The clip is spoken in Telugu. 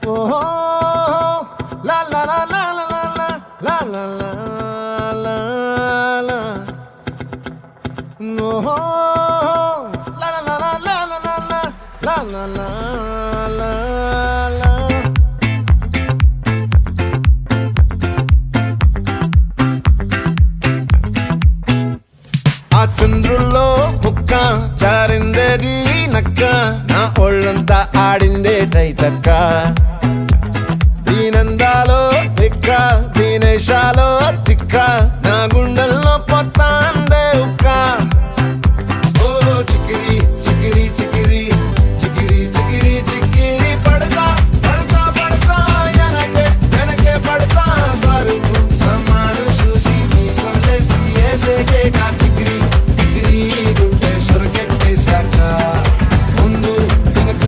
ఓహో లా లా లా లా లా లా లా లా లా లా ఓహో లా లా లా లా లా లా లా లా లా లా లా ఆ చంద్రుల్లో ముక్క జారిందేది నక్క నా ఒళ్ళంతా ఆడిందే తైతక్క